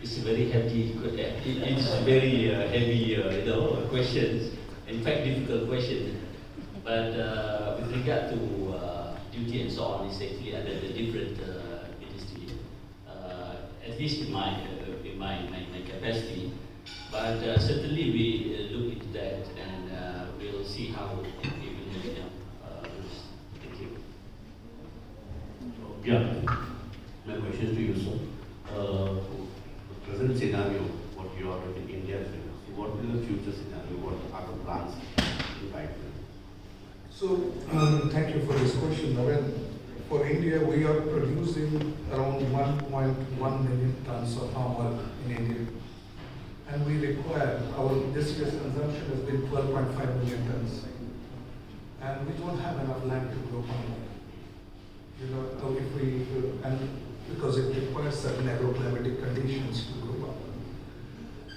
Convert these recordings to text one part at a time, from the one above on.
It's a very heavy, it's very heavy, questions. In fact, difficult question. But with regard to duty and so on, it's actually under the different ministry. At least in my capacity. But certainly we look into that and we'll see how it will goes. Thank you. Yeah, my question to you, sir. Present scenario, what you are in India, what is the future scenario? What are the plans in pipeline? So, thank you for this question. For India, we are producing around 1.1 million tons of palm oil in India. And we require, this year's consumption has been 12.5 million tons. And we don't have enough land to grow palm oil. Because it requires certain agroclimatic conditions to grow palm oil.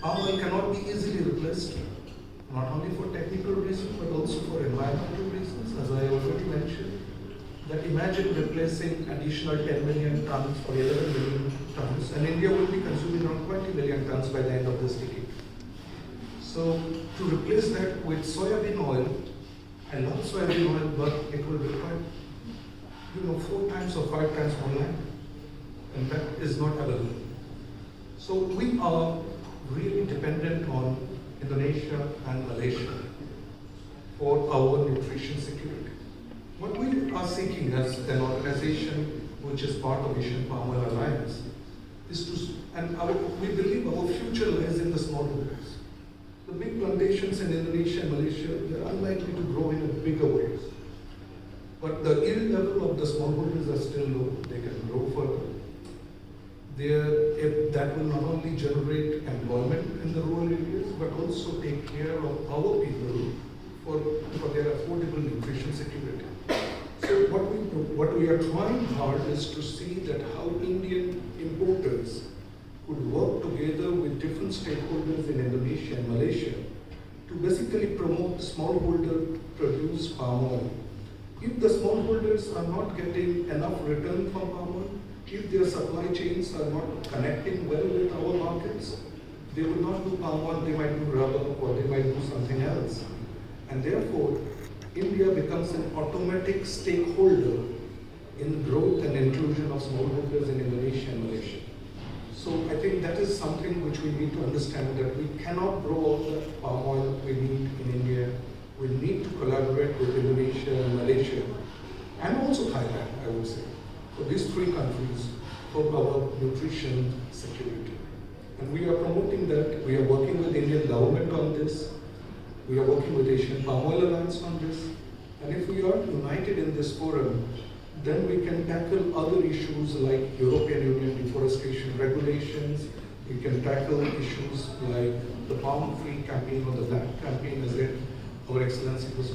Palm oil cannot be easily replaced, not only for technical reasons, but also for environmental reasons, as I already mentioned. That imagine replacing additional 10 million tons or 11 million tons, and India will be consuming around 20 million tons by the end of this decade. So to replace that with soybean oil, I love soybean oil, but it will require 4 times or 5 times more land, and that is not available. So we are really dependent on Indonesia and Malaysia for our nutrition security. What we are seeking as an organization which is part of Asian Palm Oil Alliance is we believe our future lies in the smallholders. The big plantations in Indonesia and Malaysia, they are unlikely to grow in a bigger way. But the yield level of the smallholders are still low, they can grow further. That will not only generate employment in the rural areas, but also take care of our people for their affordable nutrition security. So what we are trying hard is to see that how Indian importers could work together with different stakeholders in Indonesia and Malaysia to basically promote smallholder produced palm oil. If the smallholders are not getting enough return from palm oil, if their supply chains are not connecting well with our markets, they will not do palm oil, they might do rubber or they might do something else. And therefore, India becomes an automatic stakeholder in growth and inclusion of smallholders in Indonesia and Malaysia. So I think that is something which we need to understand, that we cannot grow all the palm oil we need in India. We need to collaborate with Indonesia and Malaysia, and also Thailand, I would say, for these 3 countries for our nutrition security. And we are promoting that. We are working with Indian government on this. We are working with Asian Palm Oil Alliance on this. And if we are united in this forum, then we can tackle other issues like European Union deforestation regulations. We can tackle issues like the palm-free campaign or the black campaign, as Our Excellency was